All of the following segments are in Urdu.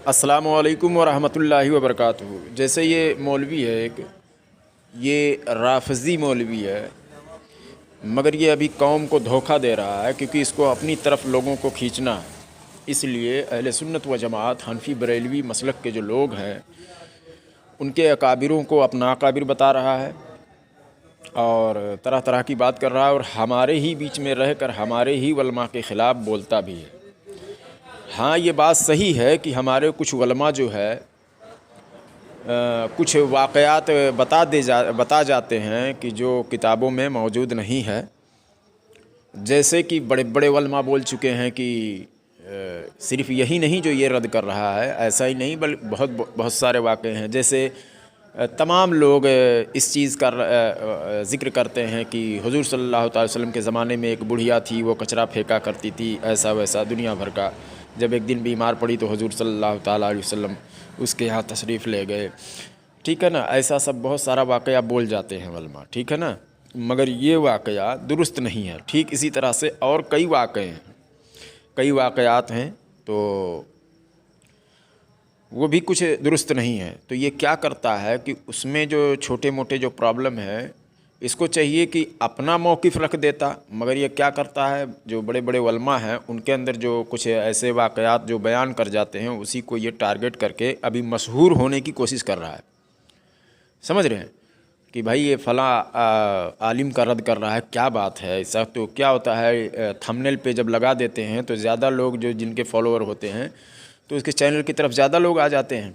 السلام علیکم ورحمۃ اللہ وبرکاتہ۔ جیسے یہ مولوی ہے ایک، یہ رافضی مولوی ہے، مگر یہ ابھی قوم کو دھوکہ دے رہا ہے کیونکہ اس کو اپنی طرف لوگوں کو کھینچنا ہے۔ اس لیے اہل سنت و جماعت حنفی بریلوی مسلک کے جو لوگ ہیں ان کے اکابروں کو اپنا اکابر بتا رہا ہے اور طرح طرح کی بات کر رہا ہے، اور ہمارے ہی بیچ میں رہ کر ہمارے ہی علماء کے خلاف بولتا بھی ہے۔ ہاں، یہ بات صحیح ہے کہ ہمارے کچھ علماء جو ہے کچھ واقعات بتا جاتے ہیں کہ جو کتابوں میں موجود نہیں ہے، جیسے کہ بڑے بڑے علماء بول چکے ہیں کہ صرف یہی نہیں جو یہ رد کر رہا ہے، ایسا ہی نہیں بلکہ بہت سارے واقعے ہیں۔ جیسے تمام لوگ اس چیز کا ذکر کرتے ہیں کہ حضور صلی اللہ تعالی وسلم کے زمانے میں ایک بڑھیا تھی، وہ کچرا پھینکا کرتی تھی، ایسا ویسا دنیا بھر کا۔ جب ایک دن بیمار پڑی تو حضور صلی اللہ تعالی علیہ وسلم اس کے یہاں تشریف لے گئے، ٹھیک ہے نا۔ ایسا سب بہت سارا واقعہ بول جاتے ہیں علماء، ٹھیک ہے نا، مگر یہ واقعہ درست نہیں ہے۔ ٹھیک اسی طرح سے اور کئی واقعے ہیں، کئی واقعات ہیں تو وہ بھی کچھ درست نہیں ہے۔ تو یہ کیا کرتا ہے کہ اس میں جو چھوٹے موٹے جو پرابلم ہے، اس کو چاہیے کہ اپنا موقف رکھ دیتا، مگر یہ کیا کرتا ہے، جو بڑے بڑے علماء ہیں ان کے اندر جو کچھ ایسے واقعات جو بیان کر جاتے ہیں، اسی کو یہ ٹارگٹ کر کے ابھی مشہور ہونے کی کوشش کر رہا ہے۔ سمجھ رہے ہیں کہ بھائی یہ فلاں عالم کا رد کر رہا ہے، کیا بات ہے ایسا؟ تو کیا ہوتا ہے، تھمبنیل پہ جب لگا دیتے ہیں تو زیادہ لوگ جو جن کے فالوور ہوتے ہیں تو اس کے چینل کی طرف زیادہ لوگ آ جاتے ہیں،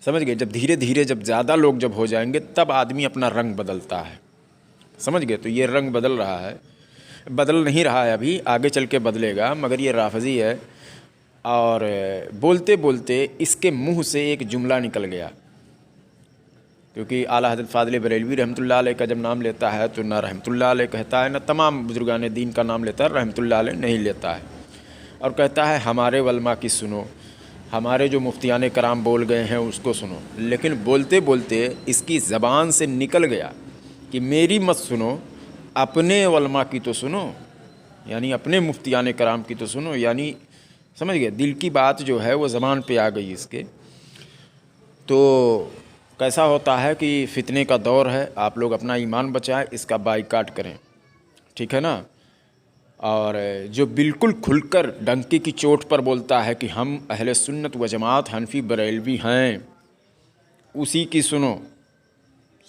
سمجھ گئے۔ جب دھیرے دھیرے جب زیادہ لوگ جب ہو جائیں گے تب آدمی اپنا رنگ بدلتا ہے، سمجھ گئے۔ تو یہ رنگ بدل رہا ہے، بدل نہیں رہا ہے، ابھی آگے چل کے بدلے گا، مگر یہ رافضی ہے۔ اور بولتے بولتے اس کے منہ سے ایک جملہ نکل گیا، کیونکہ اعلیٰ حضرت فاضل بریلوی رحمۃ اللہ علیہ کا جب نام لیتا ہے تو نہ رحمۃ اللہ علیہ کہتا ہے، نہ تمام بزرگان دین کا نام لیتا ہے، رحمۃ اللہ علیہ نہیں لیتا ہے، اور کہتا ہے ہمارے علماء کی سنو، ہمارے جو مفتیان کرام بول گئے ہیں اس کو سنو۔ لیکن بولتے بولتے اس کی زبان سے نکل گیا کہ میری مت سنو، اپنے علماء کی تو سنو، یعنی اپنے مفتیان کرام کی تو سنو، یعنی سمجھ گئے، دل کی بات جو ہے وہ زبان پہ آ گئی اس کے۔ تو کیسا ہوتا ہے کہ فتنے کا دور ہے، آپ لوگ اپنا ایمان بچائیں، اس کا بائیکاٹ کریں، ٹھیک ہے نا۔ اور جو بالکل کھل کر ڈنکی کی چوٹ پر بولتا ہے کہ ہم اہل سنت و جماعت حنفی بریلوی ہیں، اسی کی سنو،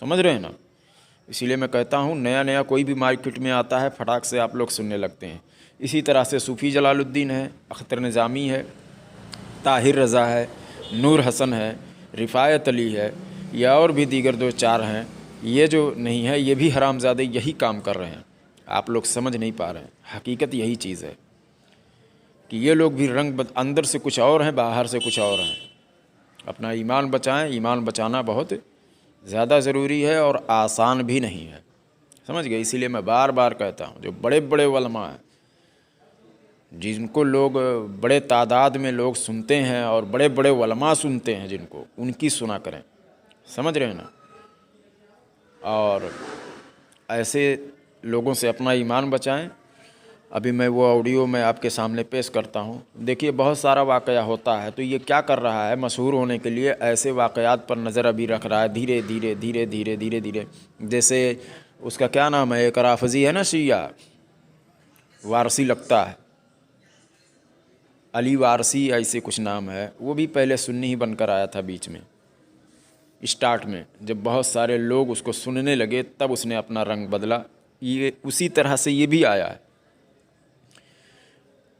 سمجھ رہے ہیں نا۔ اسی لیے میں کہتا ہوں نیا نیا کوئی بھی مارکیٹ میں آتا ہے پھٹاک سے آپ لوگ سننے لگتے ہیں۔ اسی طرح سے صوفی جلال الدین ہے، اختر نظامی ہے، طاہر رضا ہے، نور حسن ہے، رفایت علی ہے، یا اور بھی دیگر دو چار ہیں، یہ جو نہیں ہے، یہ بھی حرامزادے یہی کام کر رہے ہیں، آپ لوگ سمجھ نہیں پا رہے ہیں۔ حقیقت یہی چیز ہے کہ یہ لوگ بھی اندر سے کچھ اور ہیں، باہر سے کچھ اور ہیں۔ اپنا ایمان بچائیں، ایمان بچانا بہت زیادہ ضروری ہے اور آسان بھی نہیں ہے، سمجھ گئے۔ اسی لیے میں بار بار کہتا ہوں جو بڑے بڑے علماء ہیں، جن کو لوگ بڑے تعداد میں لوگ سنتے ہیں اور بڑے بڑے علماء سنتے ہیں جن کو، ان کی سنا کریں، سمجھ رہے ہیں نا۔ اور ایسے لوگوں سے اپنا ایمان بچائیں۔ ابھی میں وہ آڈیو میں آپ کے سامنے پیش کرتا ہوں، دیکھیے بہت سارا واقعہ ہوتا ہے، تو یہ کیا کر رہا ہے، مشہور ہونے کے لیے ایسے واقعات پر نظر ابھی رکھ رہا ہے، دھیرے دھیرے دھیرے دھیرے دھیرے دھیرے۔ جیسے اس کا کیا نام ہے، ایک رافضی ہے نا شیعہ، وارثی لگتا ہے، علی وارثی ایسے کچھ نام ہے، وہ بھی پہلے سنی ہی بن کر آیا تھا بیچ میں، اسٹارٹ میں جب بہت سارے لوگ اس کو سننے لگے تب اس نے اپنا رنگ بدلا۔ یہ اسی طرح سے یہ بھی آیا ہے،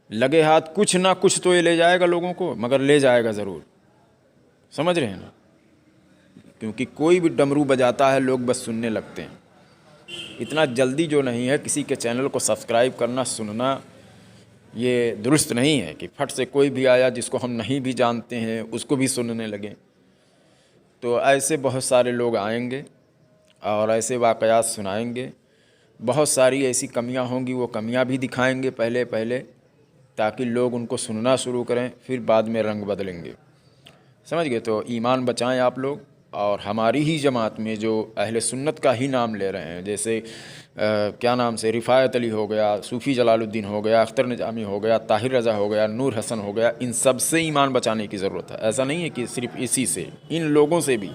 لگے ہاتھ کچھ نہ کچھ تو یہ لے جائے گا لوگوں کو، مگر لے جائے گا ضرور، سمجھ رہے ہیں نا۔ کیونکہ کوئی بھی ڈمرو بجاتا ہے لوگ بس سننے لگتے ہیں، اتنا جلدی جو نہیں ہے کسی کے چینل کو سبسکرائب کرنا، سننا، یہ درست نہیں ہے کہ پھٹ سے کوئی بھی آیا جس کو ہم نہیں بھی جانتے ہیں اس کو بھی سننے لگیں۔ تو ایسے بہت سارے لوگ آئیں گے اور ایسے واقعات سنائیں گے، بہت ساری ایسی کمیاں ہوں گی، وہ کمیاں بھی دکھائیں گے پہلے تاکہ لوگ ان کو سننا شروع کریں، پھر بعد میں رنگ بدلیں گے، سمجھ گئے۔ تو ایمان بچائیں آپ لوگ، اور ہماری ہی جماعت میں جو اہل سنت کا ہی نام لے رہے ہیں، جیسے کیا نام سے رفایت علی ہو گیا، صوفی جلال الدین ہو گیا، اختر نظامی ہو گیا، طاہر رضا ہو گیا، نور حسن ہو گیا، ان سب سے ایمان بچانے کی ضرورت ہے۔ ایسا نہیں ہے کہ صرف اسی سے، ان لوگوں سے بھی،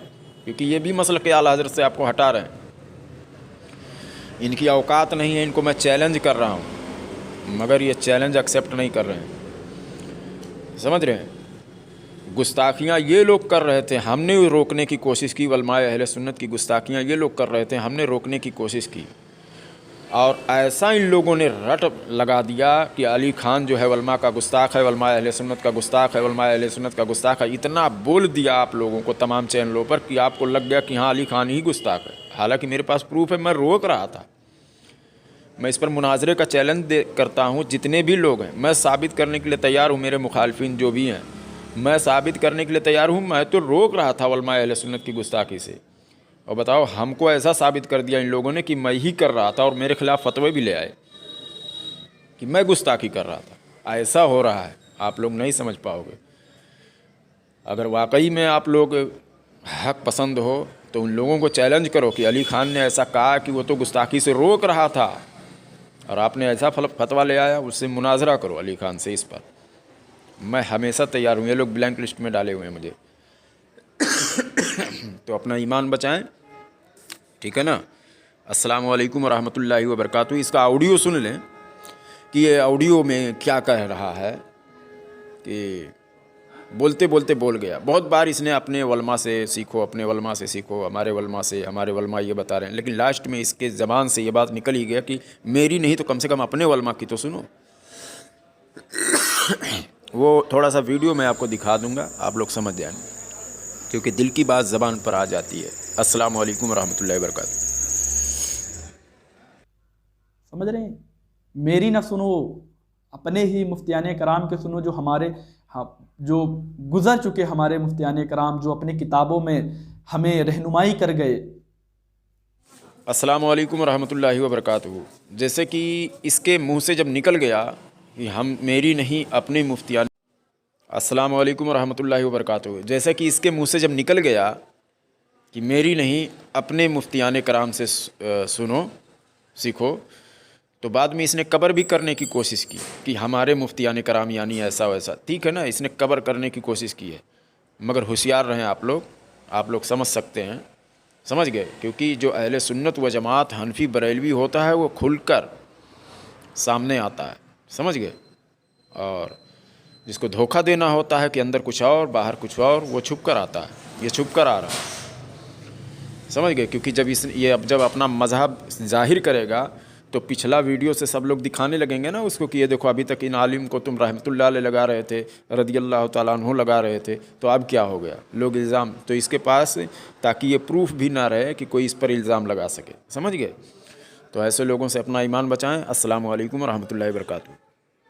کیونکہ یہ بھی مسلک اعلیٰ حضرت سے آپ کو ہٹا رہے ہیں۔ ان کی اوقات نہیں ہے، ان کو میں چیلنج کر رہا ہوں، مگر یہ چیلنج ایکسیپٹ نہیں کر رہے ہیں، سمجھ رہے ہیں؟ گستاخیاں یہ لوگ کر رہے تھے، ہم نے روکنے کی کوشش کی، علماء اہل سنت کی گستاخیاں یہ لوگ کر رہے تھے، ہم نے روکنے کی کوشش کی، اور ایسا ان لوگوں نے رٹ لگا دیا کہ علی خان جو ہے علماء کا گستاخ ہے، علماء اہل سنت کا گستاخ ہے، علماء اہل سنت کا گستاخ ہے، اتنا بول دیا آپ لوگوں کو تمام چینلوں پر کہ آپ کو لگ گیا کہ ہاں علی خان ہی گستاخ ہے، حالانکہ میرے پاس پروف ہے، میں روک رہا تھا۔ میں اس پر مناظرے کا چیلنج کرتا ہوں، جتنے بھی لوگ ہیں میں ثابت کرنے کے لیے تیار ہوں، میرے مخالفین جو بھی ہیں میں ثابت کرنے کے لیے تیار ہوں، میں تو روک رہا تھا علماء اہل سنت کی گستاخی سے، اور بتاؤ ہم کو ایسا ثابت کر دیا ان لوگوں نے کہ میں ہی کر رہا تھا، اور میرے خلاف فتوے بھی لے آئے کہ میں گستاخی کر رہا تھا۔ ایسا ہو رہا ہے، آپ لوگ نہیں سمجھ پاؤ گے۔ اگر واقعی میں آپ لوگ حق پسند ہو تو ان لوگوں کو چیلنج کرو کہ علی خان نے ایسا کہا کہ وہ تو گستاخی سے روک رہا تھا، اور آپ نے ایسا فتویٰ لے آیا، اس سے مناظرہ کرو علی خان سے اس پر۔ میں ہمیشہ تیار ہوں، یہ لوگ بلینک لسٹ میں ڈالے ہوئے ہیں مجھے، تو اپنا ایمان بچائیں، ٹھیک ہے نا؟ السلام علیکم ورحمۃ اللہ وبرکاتہ۔ اس کا آڈیو سن لیں کہ یہ آڈیو میں کیا کہہ رہا ہے، کہ بولتے بولتے بول گیا۔ بہت بار اس نے اپنے علماء سے سیکھو، اپنے علماء سے سیکھو، ہمارے علماء سے، ہمارے علماء یہ بتا رہے ہیں، لیکن لاسٹ میں اس کے زبان سے یہ بات نکل ہی گیا کہ میری نہیں تو کم سے کم اپنے علماء کی تو سنو۔ وہ تھوڑا سا ویڈیو میں آپ کو دکھا دوں گا، آپ لوگ سمجھ جائیں گے، کیونکہ دل کی بات زبان پر آ جاتی ہے۔ السلام علیکم ورحمۃ اللہ وبرکاتہ۔ سمجھ رہے ہیں؟ میری نہ سنو، اپنے ہی مفتیان کرام کے سنو، جو ہمارے جو گزر چکے ہمارے مفتیان کرام، جو اپنی کتابوں میں ہمیں رہنمائی کر گئے۔ السلام علیکم ورحمۃ اللہ وبرکاتہ۔ جیسے کہ اس کے منہ سے جب نکل گیا کہ ہم میری نہیں اپنے مفتیان، السلام علیکم ورحمۃ اللہ وبرکاتہ، جیسے کہ اس کے منہ سے جب نکل گیا کہ میری نہیں اپنے مفتیان کرام سے سنو سیکھو، تو بعد میں اس نے قبر بھی کرنے کی کوشش کی کہ ہمارے مفتیان کرام یعنی ایسا ویسا، ٹھیک ہے نا؟ اس نے قبر کرنے کی کوشش کی ہے، مگر ہوشیار رہیں آپ لوگ سمجھ سکتے ہیں، سمجھ گئے؟ کیونکہ جو اہل سنت و جماعت حنفی بریلوی ہوتا ہے وہ کھل کر سامنے آتا ہے، سمجھ گئے؟ اور جس کو دھوکہ دینا ہوتا ہے کہ اندر کچھ اور باہر کچھ اور، وہ چھپ کر آتا ہے، یہ چھپ کر آ رہا ہے، سمجھ گئے؟ کیونکہ جب اپنا مذہب ظاہر کرے گا تو پچھلا ویڈیو سے سب لوگ دکھانے لگیں گے نا اس کو کہ یہ دیکھو ابھی تک ان عالم کو تم رحمۃ اللہ علیہ لگا رہے تھے، رضی اللہ تعالیٰ عنہ لگا رہے تھے، تو اب کیا ہو گیا؟ لوگ الزام، تو اس کے پاس تاکہ یہ پروف بھی نہ رہے کہ کوئی اس پر الزام لگا سکے، سمجھ گئے؟ تو ایسے لوگوں سے اپنا ایمان بچائیں۔ السلام علیکم ورحمۃ اللہ وبرکاتہ۔